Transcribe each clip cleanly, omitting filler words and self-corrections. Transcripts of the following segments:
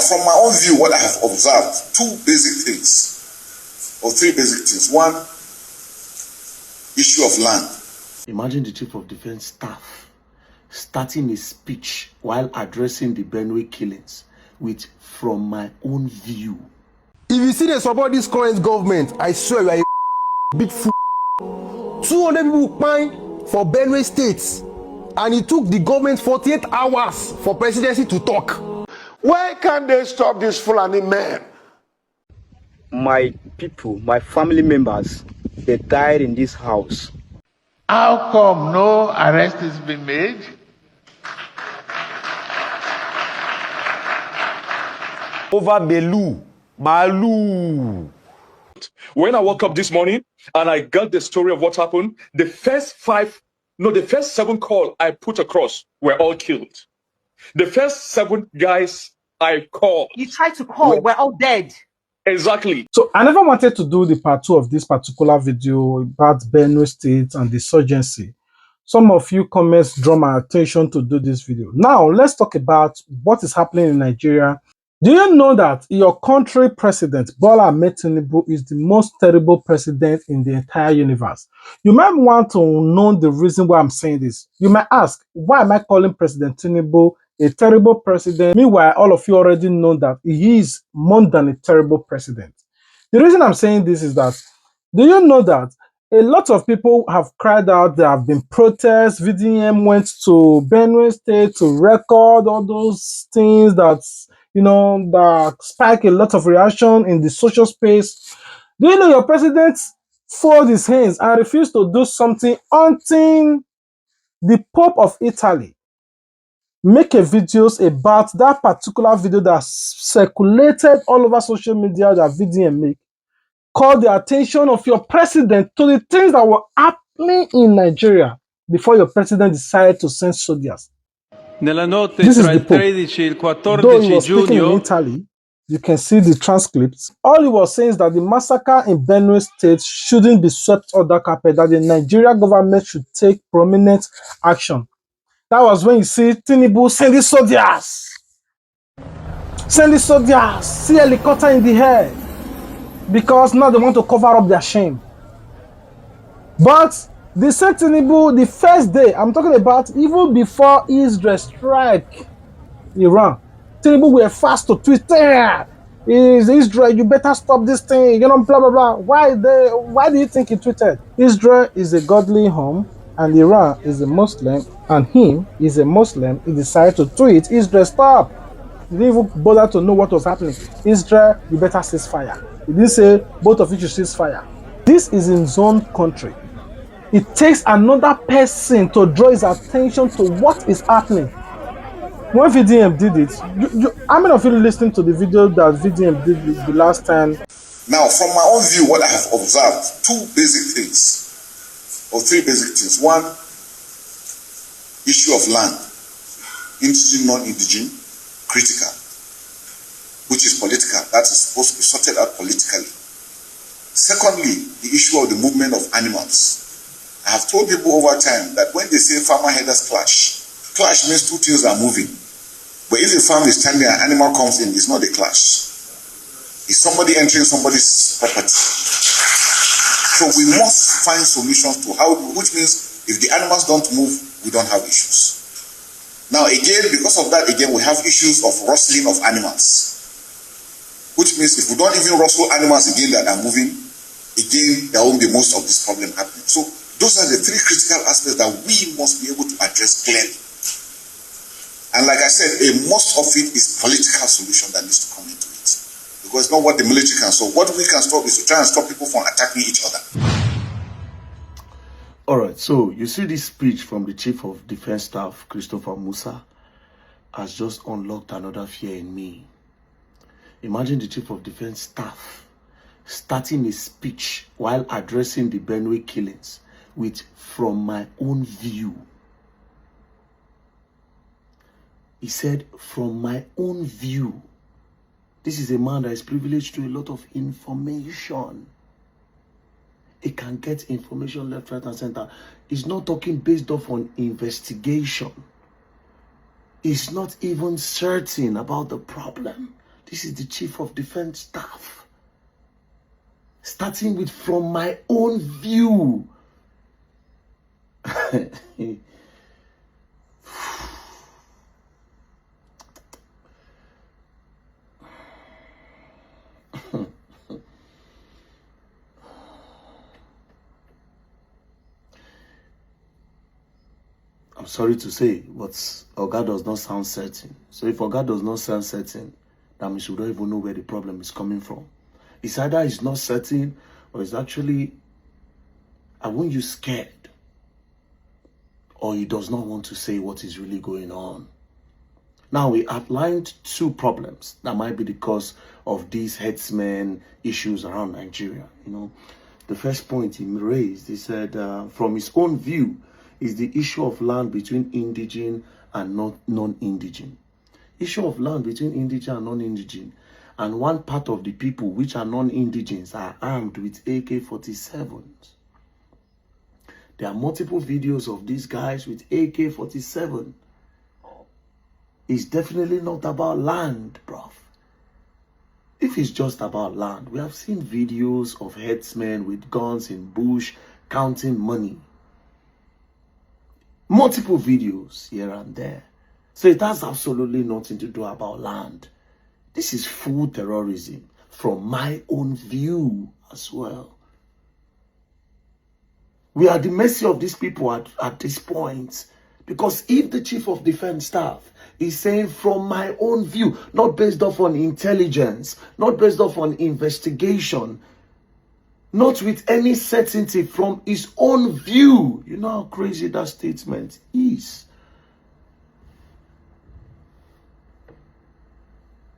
from my own view, what I have observed, two basic things, or three basic things. One, issue of land. Imagine the Chief of Defense Staff starting a speech while addressing the Benue killings with "from my own view." If you see they support this current government, I swear you are a big fool. 200 people pine for Benue State, and it took the government 48 hours for presidency to talk. Why can't they stop this Fulani man? My people, my family members, they died in this house. How come no arrest has been made? Over Malu. When I woke up this morning and I got the story of what happened, the first 7 calls I put across were all killed. The first 7 guys I called. You tried to call, we're all dead. Exactly. So I never wanted to do the part 2 of this particular video about Benue State and the insurgency. Some of you comments draw my attention to do this video. Now let's talk about what is happening in Nigeria. Do you know that your country president, Bola Ahmed Tinubu, is the most terrible president in the entire universe? You might want to know the reason why I'm saying this. You might ask, why am I calling President Tinubu a terrible president? Meanwhile, all of you already know that he is more than a terrible president. The reason I'm saying this is that, do you know that a lot of people have cried out, there have been protests, VDM went to Benue State to record all those things that, that spike a lot of reaction in the social space. Do you know your president folded his hands and refused to do something until the Pope of Italy make a videos about that particular video that circulated all over social media that VDM make, call the attention of your president to the things that were happening in Nigeria before your president decided to send soldiers. This is the Pope. Though he was speaking in Italy, you can see the transcripts. All he was saying is that the massacre in Benue State shouldn't be swept under carpet, that the Nigeria government should take prominent action. That was when you see Tinubu send the soldiers. Send the soldiers. See a helicopter in the air. Because now they want to cover up their shame. But they sent Tinubu the first day. I'm talking about even before Israel strike Iran. Tinubu were fast to tweet, is Israel, you better stop this thing, blah, blah, blah. Why do you think he tweeted? Israel is a godly home, and Iran is a Muslim, and him is a Muslim. He decided to tweet, Israel, stop. He didn't even bother to know what was happening. Israel, you better cease fire. He didn't say both of you should cease fire. This is in his own country. It takes another person to draw his attention to what is happening. When VDM did it, how many of you listened to the video that VDM did the last time? Now, from my own view, what I have observed, two basic things, or three basic things. One, issue of land, indigenous, non-indigenous, critical, which is political. That is supposed to be sorted out politically. Secondly, the issue of the movement of animals. I have told people over time that when they say farmer headers clash means two things are moving. But if a farm is standing and an animal comes in, it's not a clash. It's somebody entering somebody's property. So we must find solutions to how, which means if the animals don't move, we don't have issues. Now again, because of that, again, we have issues of rustling of animals. Which means if we don't even rustle animals again that are moving, again, there won't be most of this problem happening. So those are the three critical aspects that we must be able to address clearly. And like I said, most of it is political solution that needs to come into it. Because it's not what the military can solve. What we can stop is to try and stop people from attacking each other. Alright, so you see this speech from the Chief of Defense Staff, Christopher Musa, has just unlocked another fear in me. Imagine the Chief of Defense Staff starting a speech while addressing the Benue killings with "from my own view." He said, "from my own view." This is a man that is privileged to a lot of information. He can get information left, right, and center. He's not talking based off on investigation. He's not even certain about the problem. This is the Chief of Defense Staff. Starting with from my own view. I'm sorry to say, but Oga does not sound certain. So if Oga does not sound certain, that means we don't even know where the problem is coming from. It's either it's not certain or it's actually, I won't use scared, or he does not want to say what is really going on. Now, we outlined two problems that might be the cause of these headsmen issues around Nigeria. You know, the first point he raised, he said, from his own view, is the issue of land between indigene and non-indigene. Issue of land between indigene and non-indigene. And one part of the people which are non-indigenes are armed with AK-47s. There are multiple videos of these guys with AK-47. It's definitely not about land, bruv. If it's just about land, we have seen videos of headsmen with guns in bush counting money. Multiple videos here and there. So it has absolutely nothing to do about land. This is full terrorism from my own view as well. We are at the mercy of these people at this point. Because if the Chief of Defense Staff is saying from my own view, not based off on intelligence, not based off on investigation, not with any certainty, from his own view, you know how crazy that statement is.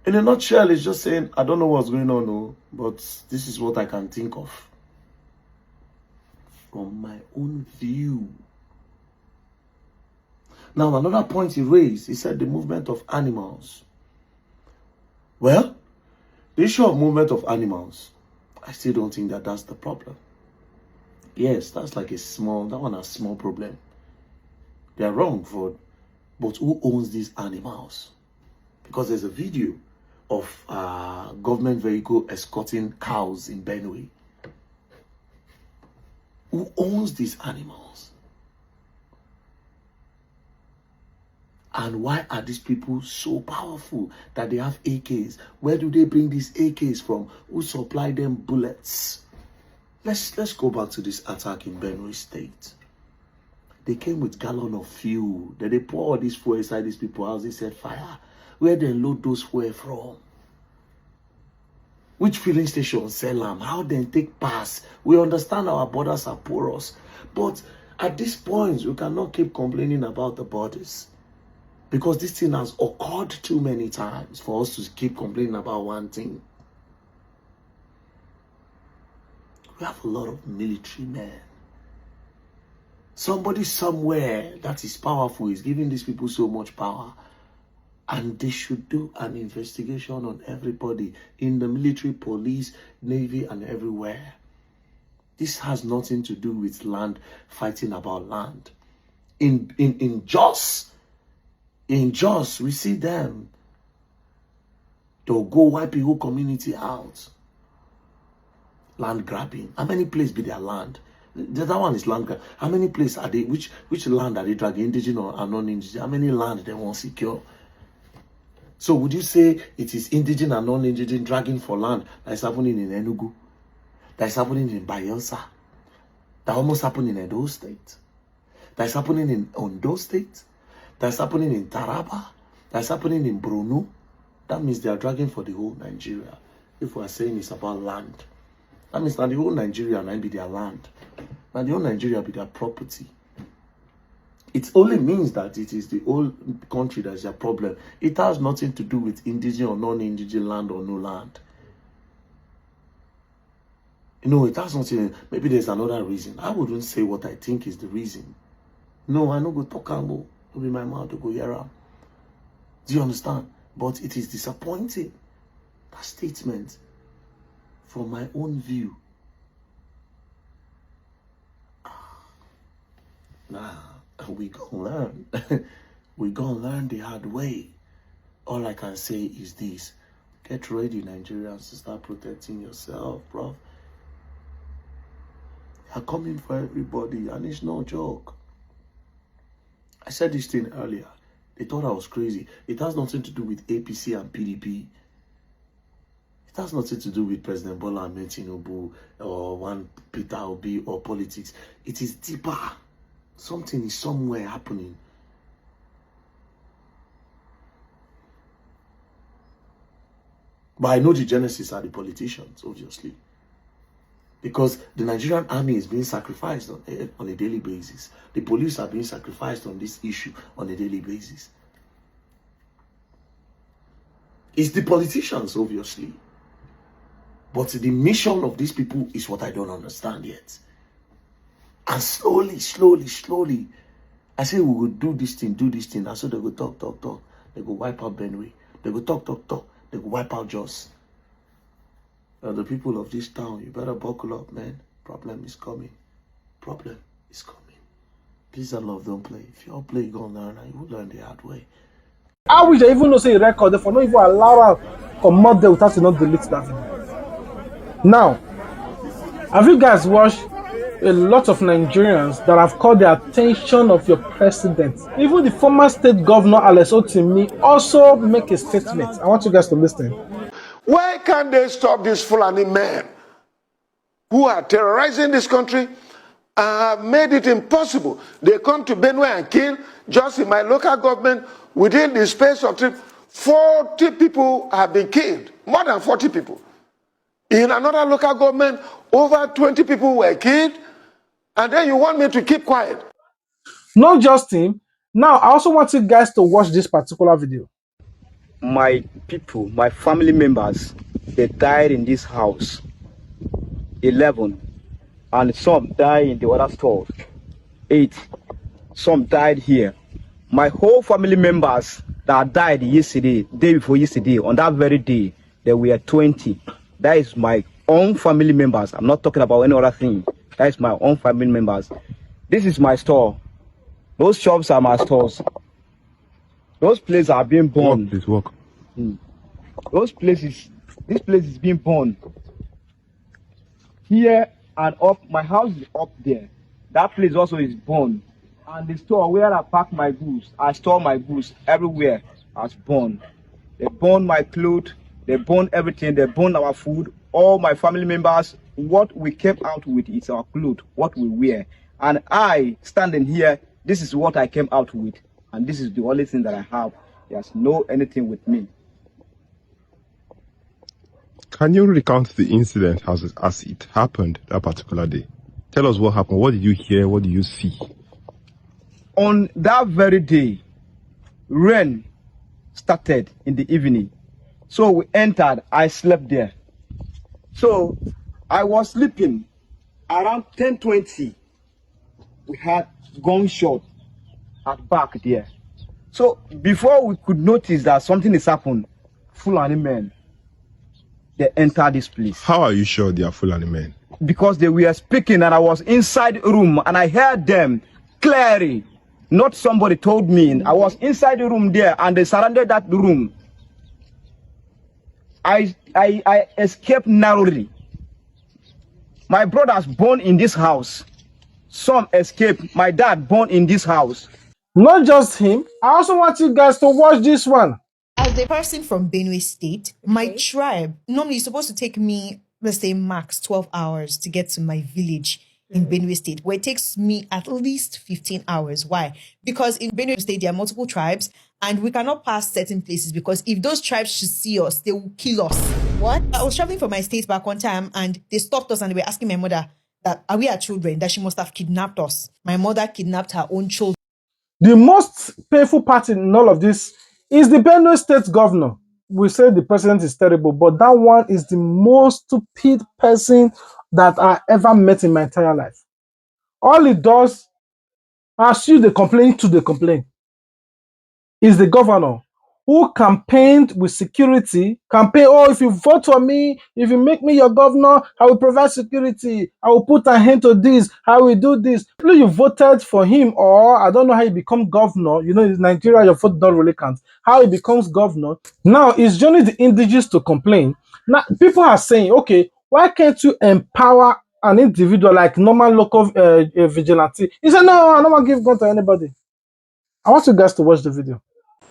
In a nutshell, it's just saying, I don't know what's going on, no, but this is what I can think of. From my own view. Now, another point he raised, he said the movement of animals. Well, the issue of movement of animals, I still don't think that that's the problem. Yes, that's like that one a small problem. They are wrong for, but who owns these animals? Because there's a video of government vehicle escorting cows in Benue. Who owns these animals? And why are these people so powerful that they have AKs? Where do they bring these AKs from? Who supply them bullets? Let's go back to this attack in Benue State. They came with gallon of fuel. Then they pour all this fuel inside these people's house. They set fire. Where they load those fuel from? Which filling station sell them? How they take pass? We understand our borders are porous. But at this point, we cannot keep complaining about the borders. Because this thing has occurred too many times for us to keep complaining about one thing. We have a lot of military men. Somebody somewhere that is powerful is giving these people so much power. And they should do an investigation on everybody in the military, police, navy, and everywhere. This has nothing to do with land, fighting about land. In Jos, we see them. They'll go wipe the whole community out. Land grabbing. How many places be their land? The other one is land grabbing. How many places are they? Which land are they dragging? Indigenous or non-indigenous? How many land they want secure? So would you say it is indigenous and non-indigenous dragging for land that is happening in Enugu? That is happening in Bayelsa? That almost happened in Edo State? That is happening in Ondo State? That's happening in Taraba. That's happening in Benue. That means they are dragging for the whole Nigeria. If we are saying it's about land, that means that the whole Nigeria might be their land. Now the whole Nigeria be their property. It only means that it is the whole country that's their problem. It has nothing to do with indigenous or non-indigenous land or no land. You know, it has nothing. Maybe there's another reason. I wouldn't say what I think is the reason. No, I no go talk and go. Be my mouth to go here. Do you understand? But it is disappointing, that statement, from my own view. Nah, we gonna learn. We gonna learn the hard way. All I can say is this: Get ready, Nigerians, to start protecting yourself, bro. They're coming for everybody, and it's no joke. I said this thing earlier. They thought I was crazy. It has nothing to do with APC and PDP. It has nothing to do with President Bola Ahmed Tinubu or one Peter Obi or politics. It is deeper. Something is somewhere happening. But I know the genesis are the politicians, obviously. Because the Nigerian army is being sacrificed on a daily basis. The police are being sacrificed on this issue on a daily basis. It's the politicians, obviously. But the mission of these people is what I don't understand yet. And slowly, I say we will do this thing. And so they go talk. They go wipe out Benue. They go talk. They go wipe out Jos. The people of this town, you better buckle up, man. Problem is coming. Please and love, don't play. If you all play, you're gonna learn, and you will learn the hard way. I wish I even know say record for not even allow her come out there without to not delete that video. Now, have you guys watched a lot of Nigerians that have called the attention of your president? Even the former state governor Alex Otimi also make a statement. I want you guys to listen. Why can't they stop these Fulani men who are terrorizing this country and have made it impossible? They come to Benue and kill. Just in my local government, within the space of 40 people have been killed. More than 40 people. In another local government, over 20 people were killed. And then you want me to keep quiet? Not just him. Now, I also want you guys to watch this particular video. My people, my family members, they died in this house. 11. And some died in the other stores. 8. Some died here. My whole family members that died yesterday, day before yesterday, on that very day, there were 20. That is my own family members. I'm not talking about any other thing. That is my own family members. This is my store. Those shops are my stores. Those places are being burned. Please walk. Those places, this place is being burned. Here and up, my house is up there. That place also is burned. And the store where I pack my goods, I store my goods everywhere has burned. They burned my clothes, they burned everything, they burned our food. All my family members, what we came out with is our clothes, what we wear. And I, standing here, this is what I came out with. And this is the only thing that I have. There's no anything with me. Can you recount the incident as it happened that particular day? Tell us what happened. What did you hear? What did you see? On that very day, rain started in the evening. So we entered, I slept there. So I was sleeping around 10:20. We had gunshot at back there. So before we could notice that something has happened, Fulani men, they entered this place. How are you sure they are Fulani men? Because they were speaking and I was inside the room and I heard them clearly. Not somebody told me. I was inside the room there and they surrounded that room. I escaped narrowly. My brothers born in this house. Some escaped. My dad born in this house. Not just him. I also want you guys to watch this one. As a person from Benue State, my tribe normally is supposed to take me, let's say, max 12 hours to get to my village in Benue State, where it takes me at least 15 hours. Why? Because in Benue State, there are multiple tribes and we cannot pass certain places because if those tribes should see us, they will kill us. What? I was traveling from my state back one time and they stopped us and they were asking my mother that are we her children, that she must have kidnapped us. My mother kidnapped her own children. The most painful part in all of this is the Benue State governor. We say the president is terrible, but that one is the most stupid person that I ever met in my entire life. All he does, as you the complain to the complain, is the governor. who campaigned with security, oh, if you vote for me, if you make me your governor, I will provide security, I will put an end to this, I will do this. You voted for him, or I don't know how he become governor. You know, in Nigeria, your vote don't really count. How he becomes governor. Now, it's only the indigenous to complain. Now, people are saying, okay, why can't you empower an individual like normal local vigilante? He said, no, I don't want to give gun to anybody. I want you guys to watch the video.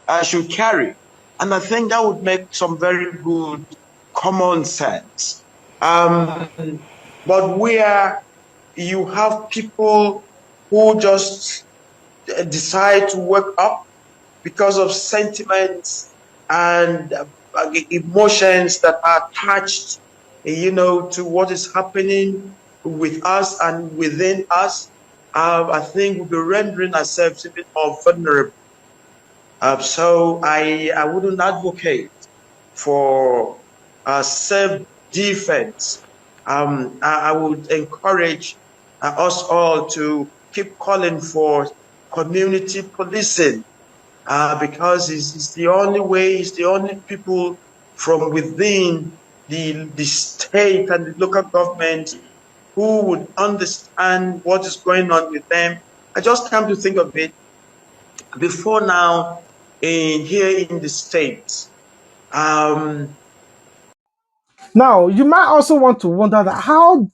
I should carry. And I think that would make some very good common sense. But where you have people who just decide to wake up because of sentiments and emotions that are attached, to what is happening with us and within us, I think we'll be rendering ourselves a bit more vulnerable. So I wouldn't advocate for self-defense. I would encourage us all to keep calling for community policing, because it's the only way, it's the only people from within the state and the local government who would understand what is going on with them. I just come to think of it, before now, here in the States. Now, you might also want to wonder that how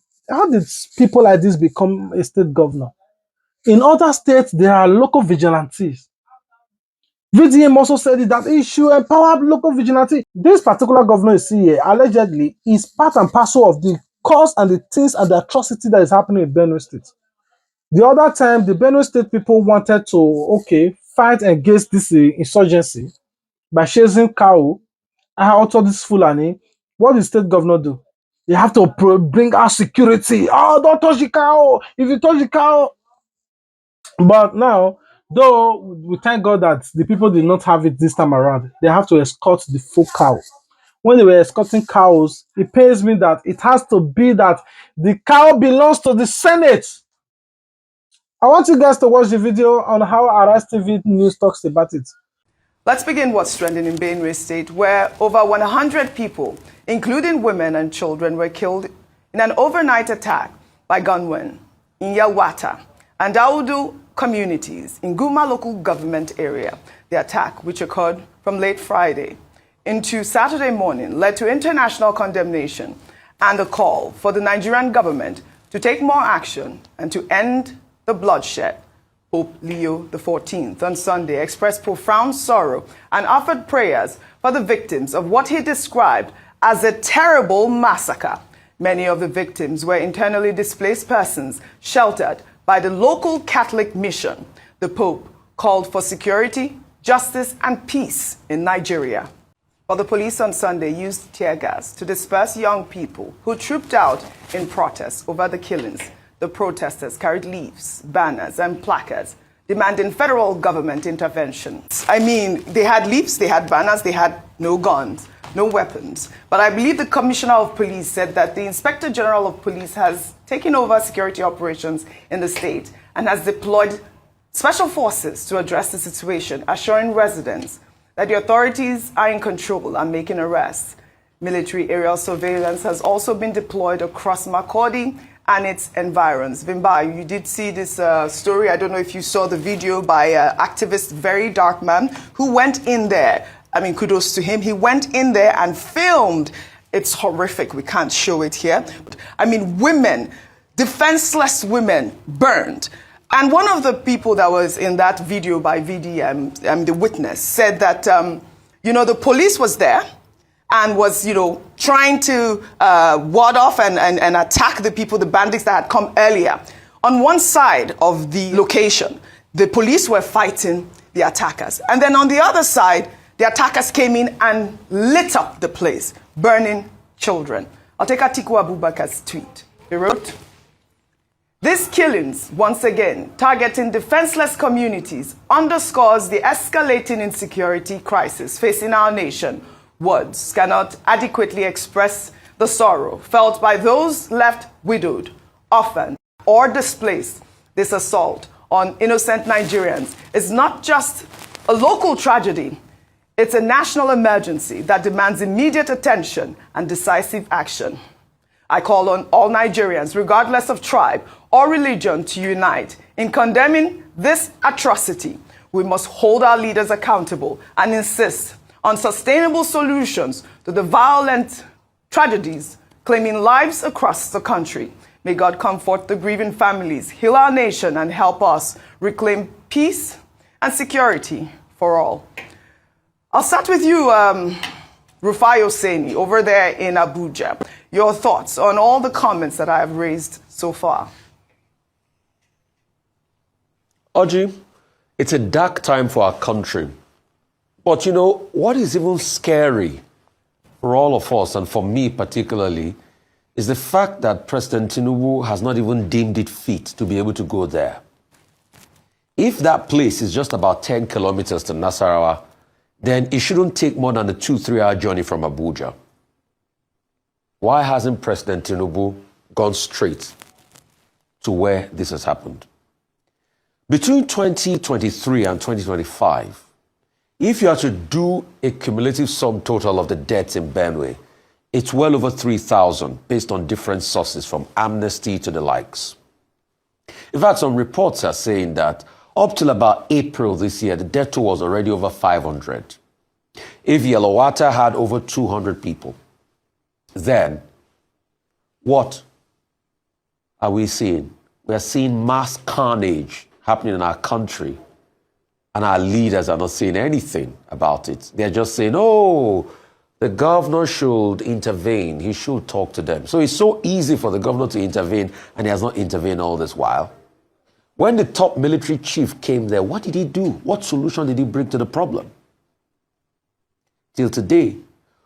did people like this become a state governor? In other states, there are local vigilantes. VDM also said that he should empower local vigilante. This particular governor you see here, allegedly, is part and parcel of the cause and the things and the atrocity that is happening in Benue State. The other time, the Benue State people wanted to, fight against this insurgency by chasing cow. Also this Fulani. What did the state governor do? They have to bring out security. Oh, don't touch the cow. If you touch the cow. But now, though, we thank God that the people did not have it this time around. They have to escort the full cow. When they were escorting cows, it pains me that it has to be that the cow belongs to the Senate. I want you guys to watch the video on how Arise TV News talks about it. Let's begin what's trending in Benue State, where over 100 people, including women and children, were killed in an overnight attack by gunmen in Yelwata and Audu communities in Guma local government area. The attack, which occurred from late Friday into Saturday morning, led to international condemnation and a call for the Nigerian government to take more action and to end the bloodshed. Pope Leo XIV on Sunday expressed profound sorrow and offered prayers for the victims of what he described as a terrible massacre. Many of the victims were internally displaced persons sheltered by the local Catholic mission. The Pope called for security, justice, and peace in Nigeria. But the police on Sunday used tear gas to disperse young people who trooped out in protest over the killings. The protesters carried leaves, banners, and placards demanding federal government intervention. I mean, they had leaves, they had banners, they had no guns, no weapons. But I believe the Commissioner of Police said that the Inspector General of Police has taken over security operations in the state and has deployed special forces to address the situation, assuring residents that the authorities are in control and making arrests. Military aerial surveillance has also been deployed across Makurdi and its environs. Vimba, you did see this story. I don't know if you saw the video by activist Very Dark Man who went in there. I mean, kudos to him. He went in there and filmed. It's horrific. We can't show it here. But, I mean, women, defenseless women burned. And one of the people that was in that video by VDM, the witness, said that, the police was there and was, trying to ward off and attack the people, the bandits that had come earlier. On one side of the location, the police were fighting the attackers. And then on the other side, the attackers came in and lit up the place, burning children. I'll take Atiku Abubakar's tweet. He wrote, "These killings, once again, targeting defenseless communities, underscores the escalating insecurity crisis facing our nation. Words cannot adequately express the sorrow felt by those left widowed, orphaned, or displaced. This assault on innocent Nigerians is not just a local tragedy. It's a national emergency that demands immediate attention and decisive action. I call on all Nigerians, regardless of tribe or religion, to unite in condemning this atrocity. We must hold our leaders accountable and insist on sustainable solutions to the violent tragedies claiming lives across the country. May God comfort the grieving families, heal our nation, and help us reclaim peace and security for all. I'll start with you, Rufai Oseni, over there in Abuja. Your thoughts on all the comments that I have raised so far? Audrey, it's a dark time for our country. But you know, what is even scary for all of us, and for me particularly, is the fact that President Tinubu has not even deemed it fit to be able to go there. If that place is just about 10 kilometers to Nasarawa, then it shouldn't take more than a 2-3 hour journey from Abuja. Why hasn't President Tinubu gone straight to where this has happened? Between 2023 and 2025, if you are to do a cumulative sum total of the deaths in Benue, it's well over 3,000 based on different sources from Amnesty to the likes. In fact, some reports are saying that up till about April this year, the death toll was already over 500. If Yelwata had over 200 people, then what are we seeing? We are seeing mass carnage happening in our country, and our leaders are not saying anything about it. They're just saying, oh, the governor should intervene. He should talk to them. So it's so easy for the governor to intervene, and he has not intervened all this while. When the top military chief came there, what did he do? What solution did he bring to the problem? Till today,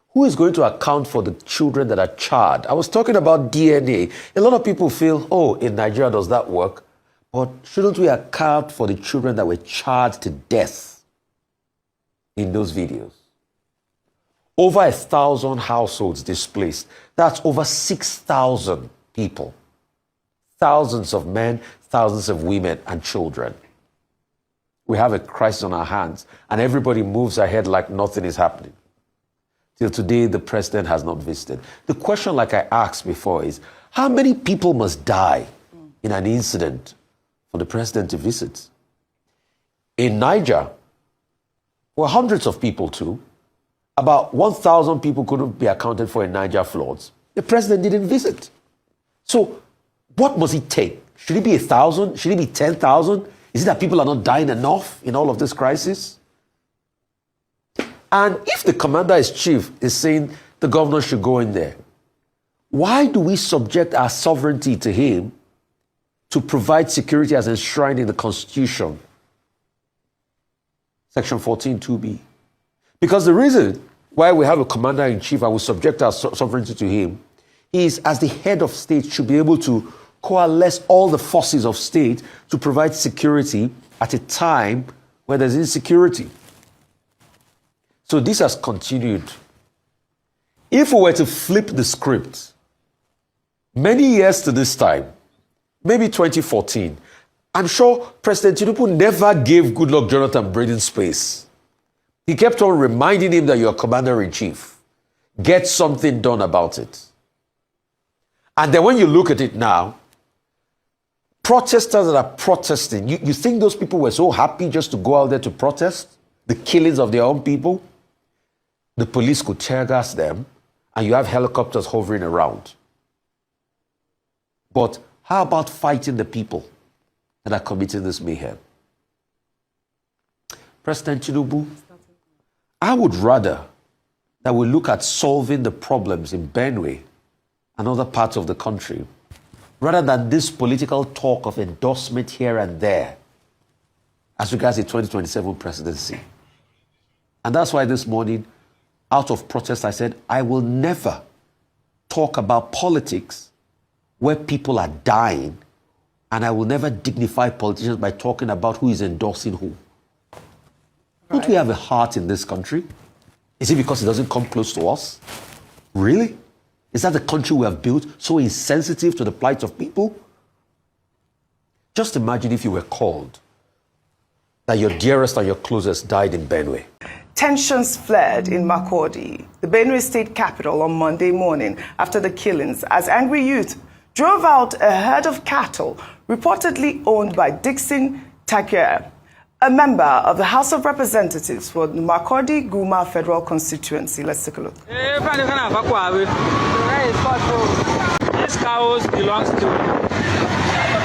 who is going to account for the children that are charred? I was talking about DNA. A lot of people feel, oh, in Nigeria, does that work? But shouldn't we account for the children that were charred to death in those videos? Over 1,000 households displaced. That's over 6,000 people. Thousands of men, thousands of women and children. We have a crisis on our hands, and everybody moves ahead like nothing is happening. Till today, the president has not visited. The question, like I asked before, is how many people must die in an incident for the president to visit? In Niger, were hundreds of people too. About 1,000 people couldn't be accounted for in Niger floods. The president didn't visit. So what must it take? Should it be 1,000? Should it be 10,000? Is it that people are not dying enough in all of this crisis? And if the commander-in-chief is saying the governor should go in there, why do we subject our sovereignty to him to provide security as enshrined in the Constitution? Section 14(2)(b). Because the reason why we have a commander-in-chief and we subject our sovereignty to him is, as the head of state, should be able to coalesce all the forces of state to provide security at a time where there's insecurity. So this has continued. If we were to flip the script, many years to this time, maybe 2014, I'm sure President Tinubu never gave Goodluck Jonathan breathing space. He kept on reminding him that you're commander-in-chief. Get something done about it. And then when you look at it now, protesters that are protesting, you think those people were so happy just to go out there to protest the killings of their own people? The police could tear gas them, and you have helicopters hovering around. But how about fighting the people that are committing this mayhem? President Tinubu, I would rather that we look at solving the problems in Benue and other parts of the country, rather than this political talk of endorsement here and there as regards the 2027 presidency. And that's why this morning, out of protest, I said, I will never talk about politics where people are dying, and I will never dignify politicians by talking about who is endorsing who. Don't we have a heart in this country? Is it because it doesn't come close to us? Really? Is that the country we have built so insensitive to the plight of people? Just imagine if you were called that your dearest and your closest died in Benue. Tensions flared in Makurdi, the Benue state capital, on Monday morning after the killings, as angry youth drove out a herd of cattle reportedly owned by Dixon Taker, a member of the House of Representatives for the Makurdi Guma Federal Constituency. Let's take a look. This cows belongs to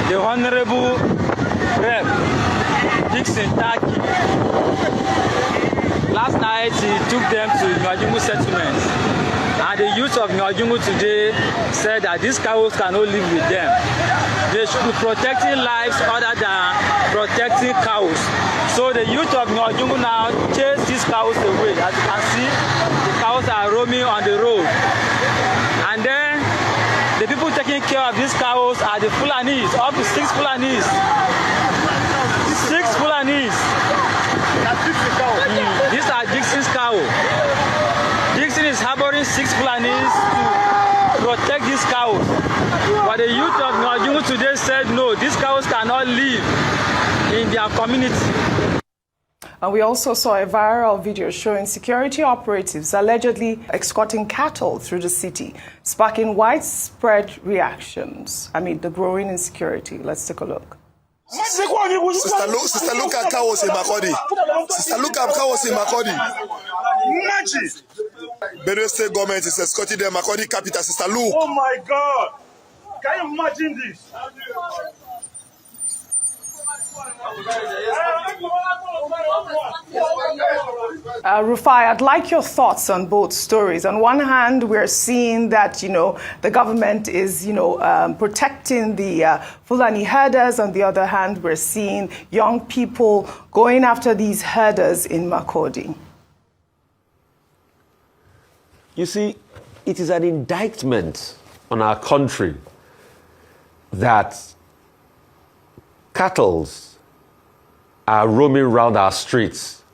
the Honorable Rep. Dixon Taki. Last night he took them to Ngajungu settlement, and the youth of Ngajungu today said that these cows cannot live with them. They should be protecting lives other than protecting cows. So the youth of Ngajungu now chase these cows away. As you can see, the cows are roaming on the road. And then the people taking care of these cows are the Fulanis, up to 6 Fulanis. 6 Fulanis. These are Dixon's cow. Dixon is harboring 6 Fulanis to protect these cows. But the youth of Ngajungu today said no, these cows cannot live in their community. And we also saw a viral video showing security operatives allegedly escorting cattle through the city, sparking widespread reactions amid the growing insecurity. Let's take a look. Sister look at cows in Makurdi. Sister look at cows in Makurdi. Benue state government is escorting the Makurdi capital. Sister look. Oh my God! Can you imagine this? Rufai, I'd like your thoughts on both stories. On one hand, we're seeing that, the government is, protecting the Fulani herders. On the other hand, we're seeing young people going after these herders in Makurdi. You see, it is an indictment on our country that cattle are roaming around our streets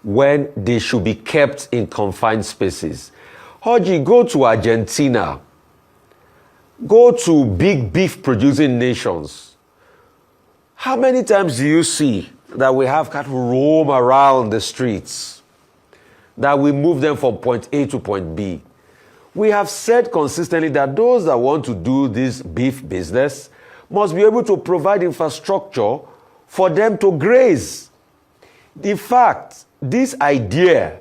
when they should be kept in confined spaces. Haji, go to Argentina, go to big beef producing nations. How many times do you see that we have cattle roam around the streets, that we move them from point A to point B? We have said consistently that those that want to do this beef business must be able to provide infrastructure for them to graze. In fact, this idea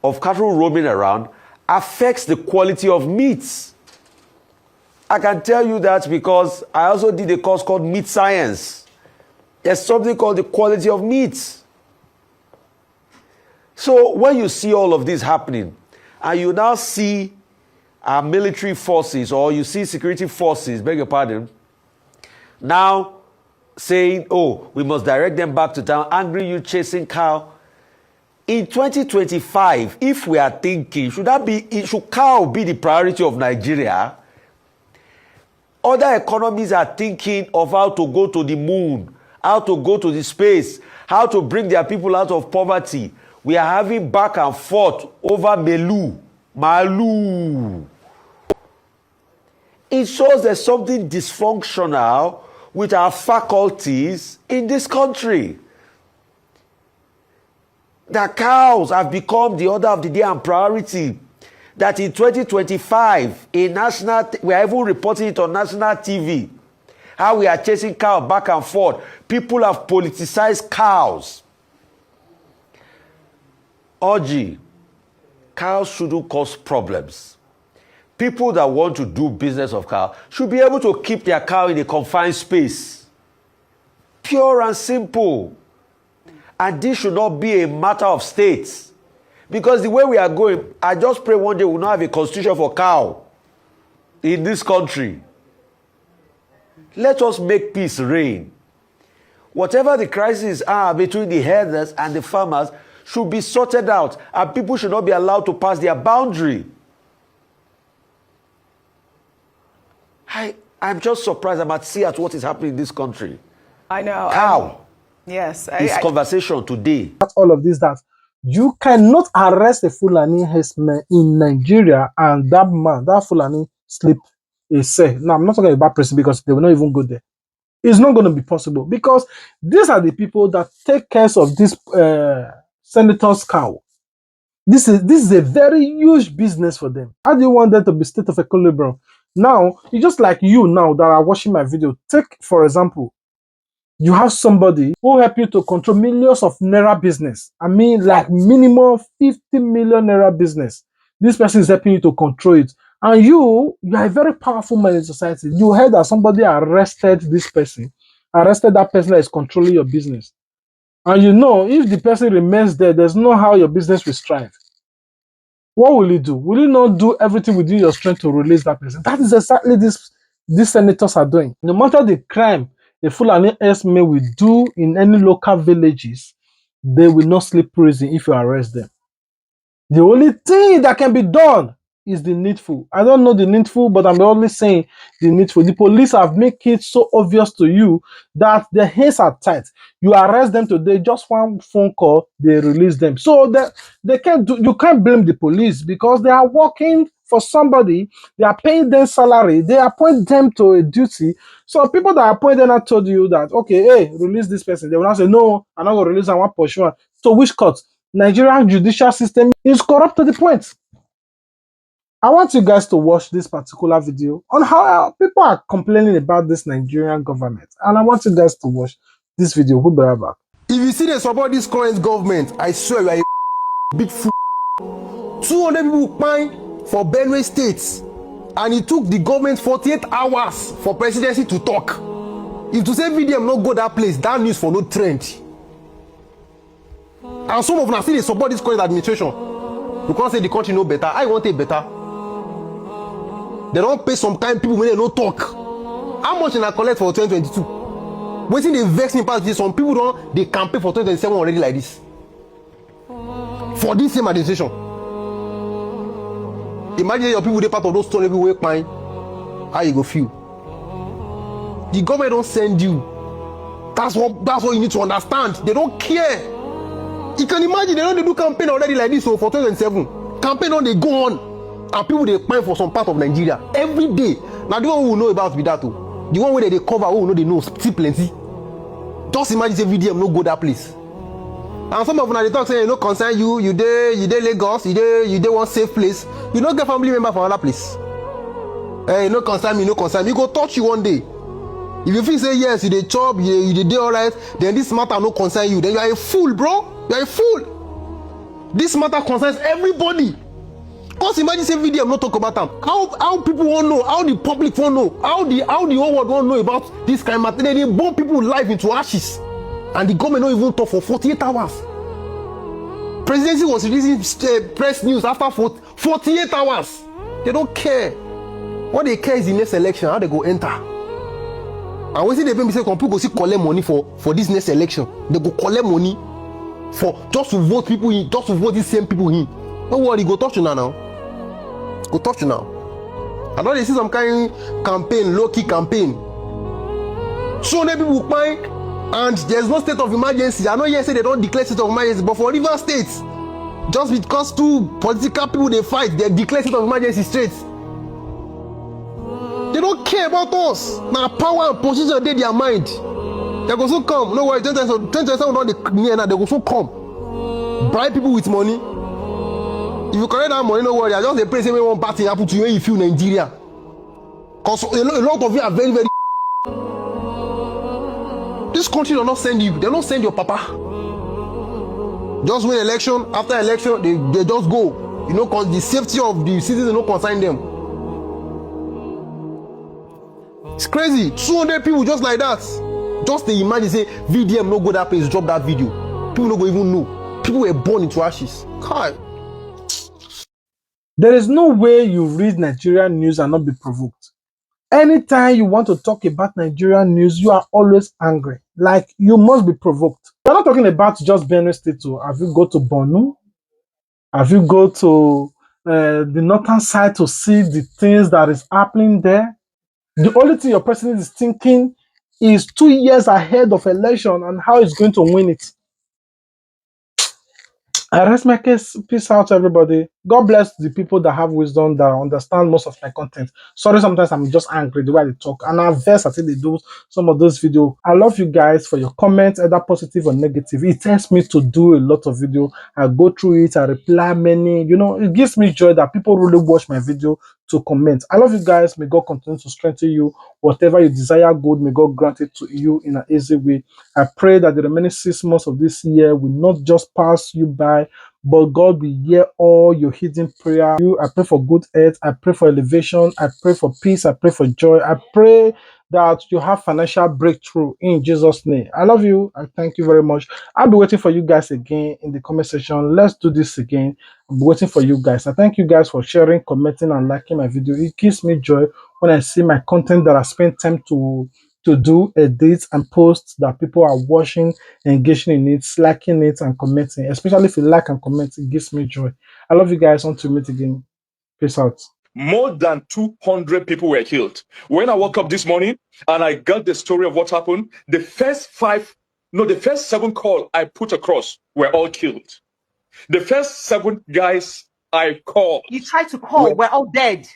of cattle roaming around affects the quality of meats. I can tell you that because I also did a course called Meat Science. There's something called the quality of meats. So when you see all of this happening, and you now see our military forces, or you see security forces, beg your pardon, now saying, oh, we must direct them back to town, angry you chasing cow. In 2025, if we are thinking, should cow be the priority of Nigeria? Other economies are thinking of how to go to the moon, how to go to the space, how to bring their people out of poverty. We are having back and forth over Malu. It shows there's something dysfunctional with our faculties in this country. The cows have become the order of the day and priority. That in 2025, we are even reporting it on national TV, how we are chasing cows back and forth. People have politicized cows. Oji, cows shouldn't cause problems. People that want to do business of cow should be able to keep their cow in a confined space. Pure and simple. And this should not be a matter of states. Because the way we are going, I just pray one day we will not have a constitution for cow in this country. Let us make peace reign. Whatever the crises are between the herders and the farmers should be sorted out, and people should not be allowed to pass their boundary. I'm just surprised. I'm at sea at what is happening in this country. I know. Cow. Yes. This conversation today. That's all of this, that you cannot arrest a Fulani herdsman in Nigeria and that Fulani sleep a cell. Now, I'm not talking about prison because they will not even go there. It's not going to be possible because these are the people that take care of this senator's cow. This is a very huge business for them. How do you want them to be state of equilibrium? Now, it's just like you now that are watching my video. Take, for example, you have somebody who help you to control millions of naira business. I mean, like minimum 50 million naira business. This person is helping you to control it. And you are a very powerful man in society. You heard that somebody arrested this person, arrested that person that is controlling your business. And you know, if the person remains there, there's no how your business will strive. What will you do? Will you not do everything within your strength to release that person? That is exactly these senators are doing. No matter the crime a Fulani herdsmen will do in any local villages, they will not sleep prison if you arrest them. The only thing that can be done is the needful. I don't know the needful, but I'm only saying the needful. The police have made it so obvious to you that their hands are tight. You arrest them today, just one phone call, they release them. So they can't do, you can't blame the police because they are working for somebody, they are paying them salary, they appoint them to a duty. So people that appoint them have told you that, okay, hey, release this person. They will not say, no, I'm not going to release, I want pursue. So which court? Nigerian judicial system is corrupt to the point. I want you guys to watch this particular video on how people are complaining about this Nigerian government. And I want you guys to watch this video. We'll be right back. If you see they support this current government, I swear you are a big fool. 200 people pine for Benue State, and it took the government 48 hours for presidency to talk. If to say VDM not go that place, that news for no trend. And some of them still they support this current administration. You can't say the country no better. I want it better. They don't pay some kind people when they no talk. How much did I collect for 2022? Waiting they vex me past this. Some people don't they campaign for 2027 already like this. For this same administration. Imagine your people they part of those stories everywhere pine. How you go feel? The government don't send you. That's what you need to understand. They don't care. You can imagine they don't do campaign already like this so for 2007. Campaign on they go on, and people they pine for some part of Nigeria every day. Now the one who know about be that too. The one where they cover who know they know still plenty. Just imagine say VDM no go that place. And some of them they talk say no concern you, you dey Lagos, you dey one safe place. You don't get family member for another place. Hey, no concern me, no concern me. He go touch you one day. If you feel say yes, you dey chop, you dey alright, then this matter no concern you. Then you are a fool, bro. You are a fool. This matter concerns everybody. Cause imagine say VDM not talk about them. How people won't know, how the public won't know, how the whole world won't know about this kind of matter. They burn people life into ashes, and the government don't even talk for 48 hours. Presidency was releasing press news after 48 hours. They don't care. What they care is the next election, how they go enter. And when they say people go see collect money for this next election, they go collect money for just to vote people in, just to vote these same people in. Don't worry, go touch you now. Go touch you now. I know they see some kind of campaign, low-key campaign. So many people pine, and there's no state of emergency. I know yes, say they don't declare state of emergency, but for River State, just because two political people they fight, they declare state of emergency straight. They don't care about us. Now power and position they their mind. They go so come. No worry, 2027 will not near now. They go so come. Bribe people with money. If you collect that money, no worry. I just they pray say one bad thing happen to you when you feel Nigeria. Cause a lot of you are very, very. This country will not send you. They don't send your papa. Just win election. After election, they just go. You know, cause the safety of the citizens don't concern them. It's crazy. 200 people just like that. Just the imagine say VDM no go that place, drop that video. People no go even know. People were born into ashes. God. There is no way you read Nigerian news and not be provoked. Anytime you want to talk about Nigerian news, you are always angry. Like, you must be provoked. We're not talking about just Benue State. Have you go to Benue? Have you go to the northern side to see the things that is happening there? The only thing your president is thinking is 2 years ahead of election and how he's going to win it. I rest my case. Peace out, everybody. God bless the people that have wisdom, that understand most of my content. Sorry, sometimes I'm just angry the way they talk, and I'm versed as they do some of those videos. I love you guys for your comments, either positive or negative. It helps me to do a lot of video. I go through it, I reply many. You know, it gives me joy that people really watch my video to comment. I love you guys. May God continue to strengthen you. Whatever you desire, good, may God grant it to you in an easy way. I pray that the remaining 6 months of this year will not just pass you by, but God will hear all your hidden prayer. I pray for good health. I pray for elevation. I pray for peace. I pray for joy. I pray that you have financial breakthrough in Jesus' name. I love you. I thank you very much. I'll be waiting for you guys again in the comment section. Let's do this again. I'll be waiting for you guys. I thank you guys for sharing, commenting, and liking my video. It gives me joy when I see my content that I spent time to do, edit, and post, that people are watching, engaging in it, liking it, and commenting. Especially if you like and comment, it gives me joy. I love you guys. Until we meet again. Peace out. More than 200 people were killed. When I woke up this morning and I got the story of what happened, the first 7 calls I put across were all killed. The first 7 guys I called, you tried to call, we're all dead.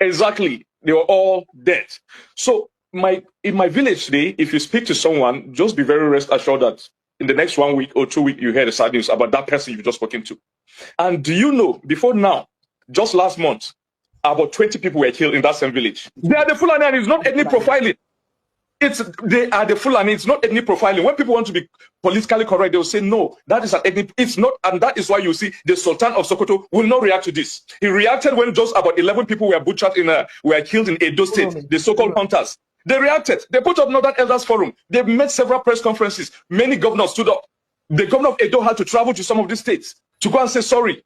Exactly. They were all dead. So in my village today, if you speak to someone, just be very rest assured that in the next 1 week or 2 weeks, you hear the sad news about that person you've just spoken to. And do you know, before now, just last month, about 20 people were killed in that same village. They are the Fulani, and it's not ethnic profiling. They are the Fulani, it's not ethnic profiling. When people want to be politically correct, they will say, no, that is an ethnic, it's not, and that is why you see the Sultan of Sokoto will not react to this. He reacted when just about 11 people were butchered were killed in Edo State, the so-called hunters. They reacted. They put up Northern Elders Forum. They made several press conferences. Many governors stood up. The governor of Edo had to travel to some of these states to go and say sorry.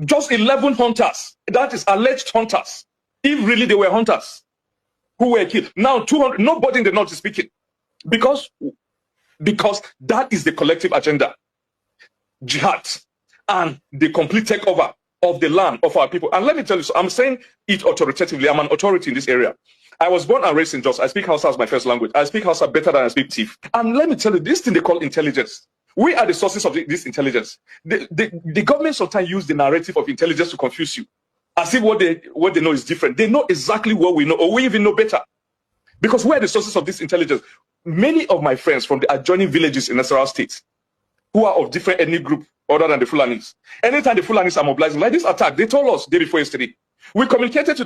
Just 11 hunters, that is alleged hunters, if really they were hunters, who were killed. Now 200, nobody in the north is speaking, because that is the collective agenda, jihad, and the complete takeover of the land of our people. And let me tell you, so I'm saying it authoritatively. I'm an authority in this area. I was born and raised in Jos. I speak Hausa as my first language. I speak Hausa better than I speak Tiv. And let me tell you, this thing they call intelligence. We are the sources of this intelligence. The government sometimes use the narrative of intelligence to confuse you, as if what they know is different. They know exactly what we know, or we even know better, because we are the sources of this intelligence. Many of my friends from the adjoining villages in Nasarawa State, who are of different ethnic group other than the Fulanis, anytime the Fulanis are mobilizing, like this attack, they told us day before yesterday. We communicated to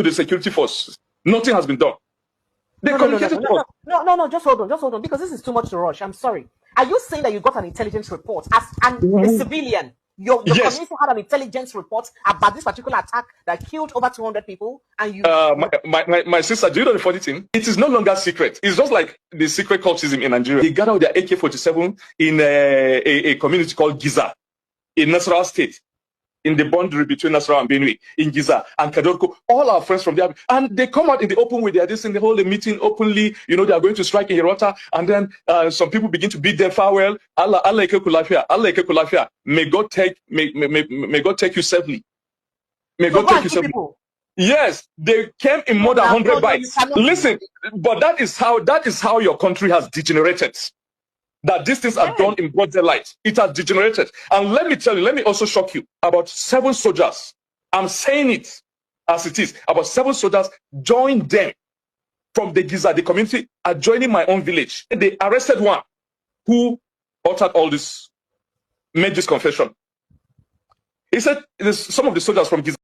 the security force. Nothing has been done. They communicated to us. No, just hold on, because this is too much to rush. I'm sorry. Are you saying that you got an intelligence report as a civilian? Your Yes. community had an intelligence report about this particular attack that killed over 200 people, and you... My sister, do you know the funny thing? It is no longer secret. It's just like the secret cultism in Nigeria. They gathered their AK-47 in a community called Giza in Nasarawa State, in the boundary between Nasarawa and Benue, in Giza and Kadorko. All our friends from there, and they come out in the open with their this, and they hold a meeting openly. You know, they are going to strike in Yelwata, and then some people begin to beat them farewell. Allah ike kulafia, Allah ike kulafia. May God take you safely. May God take you safely. Yes, they came in more than 100 bites. Listen, but that is how your country has degenerated. That these things are done in broad daylight. It has degenerated. And let me tell you, let me also shock you. About 7 soldiers, I'm saying it as it is, about 7 soldiers joined them from the Giza, the community, adjoining my own village. They arrested one who uttered all this, made this confession. He said, some of the soldiers from Giza